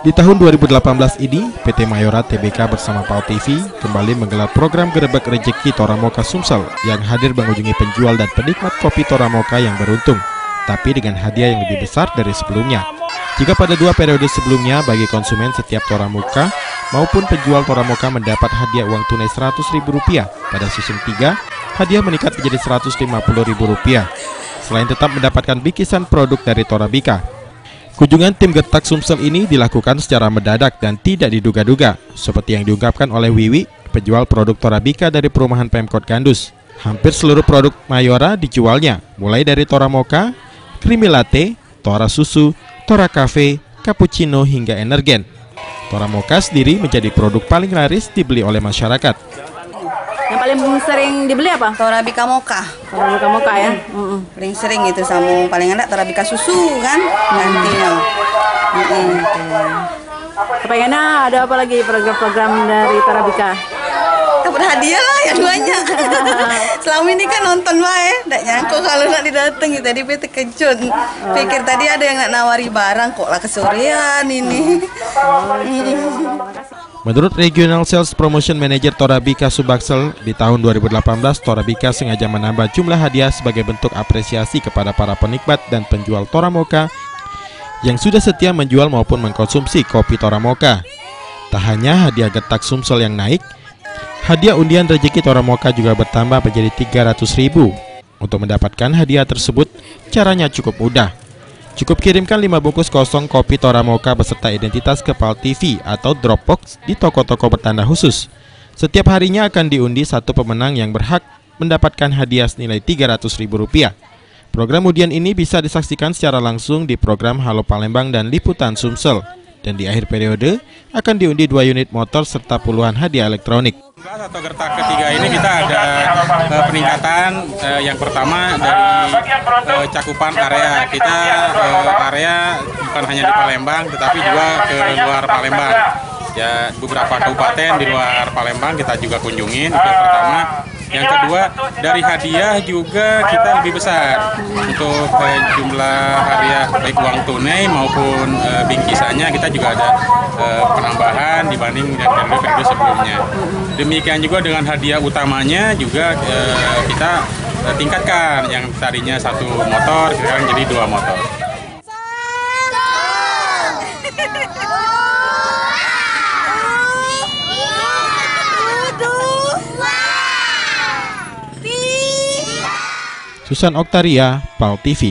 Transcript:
Di tahun 2018 ini, PT Mayora Tbk bersama PAL TV kembali menggelar program Gerebek Rejeki Toramoka Sumsel yang hadir mengunjungi penjual dan penikmat kopi Toramoka yang beruntung, tapi dengan hadiah yang lebih besar dari sebelumnya. Jika pada 2 periode sebelumnya bagi konsumen setiap Toramoka maupun penjual Toramoka mendapat hadiah uang tunai Rp100.000, pada season 3 hadiah meningkat menjadi Rp150.000. Selain tetap mendapatkan bikisan produk dari Torabika, kunjungan tim Getak Sumsel ini dilakukan secara mendadak dan tidak diduga-duga, seperti yang diungkapkan oleh Wiwi, penjual produk Torabika dari perumahan Pemkot Gandus. Hampir seluruh produk Mayora dijualnya, mulai dari Toramoka, Creamy Latte, Tora Susu, Tora Cafe, Cappuccino hingga Energen. Toramoka sendiri menjadi produk paling laris dibeli oleh masyarakat. Yang paling sering dibeli apa? Torabika Moka. Torabika Moka ya. Paling sering itu sama paling enak Torabika susu kan nantinya. Kepengennya ada apa lagi program-program dari Torabika? Dapat hadiah lah yang banyak. Selama ini kan nonton wae, ndak nyangka kalau nak didateng tadi bete terkejut. Pikir tadi ada yang nak nawari barang kok lah kesorean ini. Menurut Regional Sales Promotion Manager Torabika Subaksel, di tahun 2018 Torabika sengaja menambah jumlah hadiah sebagai bentuk apresiasi kepada para penikmat dan penjual Toramoka yang sudah setia menjual maupun mengkonsumsi kopi Toramoka. Tak hanya hadiah Getak Sumsel yang naik, hadiah undian rezeki Toramoka juga bertambah menjadi Rp300.000. Untuk mendapatkan hadiah tersebut, caranya cukup mudah. Cukup kirimkan 5 bungkus kosong kopi Toramoka beserta identitas ke PAL TV atau Dropbox di toko-toko bertanda khusus. Setiap harinya akan diundi satu pemenang yang berhak mendapatkan hadiah senilai Rp300.000. Program undian ini bisa disaksikan secara langsung di program Halo Palembang dan Liputan Sumsel. Dan di akhir periode akan diundi 2 unit motor serta puluhan hadiah elektronik. Atau Gertak ketiga ini kita ada peningkatan yang pertama dari cakupan area. Kita area bukan hanya di Palembang tetapi juga ke luar Palembang. Ya, beberapa kabupaten di luar Palembang kita juga kunjungin, itu yang pertama. Yang kedua, dari hadiah juga kita lebih besar. Untuk jumlah hadiah baik uang tunai maupun bingkisannya kita juga ada penambahan dibanding yang periode sebelumnya. Demikian juga dengan hadiah utamanya juga kita tingkatkan, yang tadinya 1 motor sekarang jadi 2 motor. Susan Oktaria, PAL TV.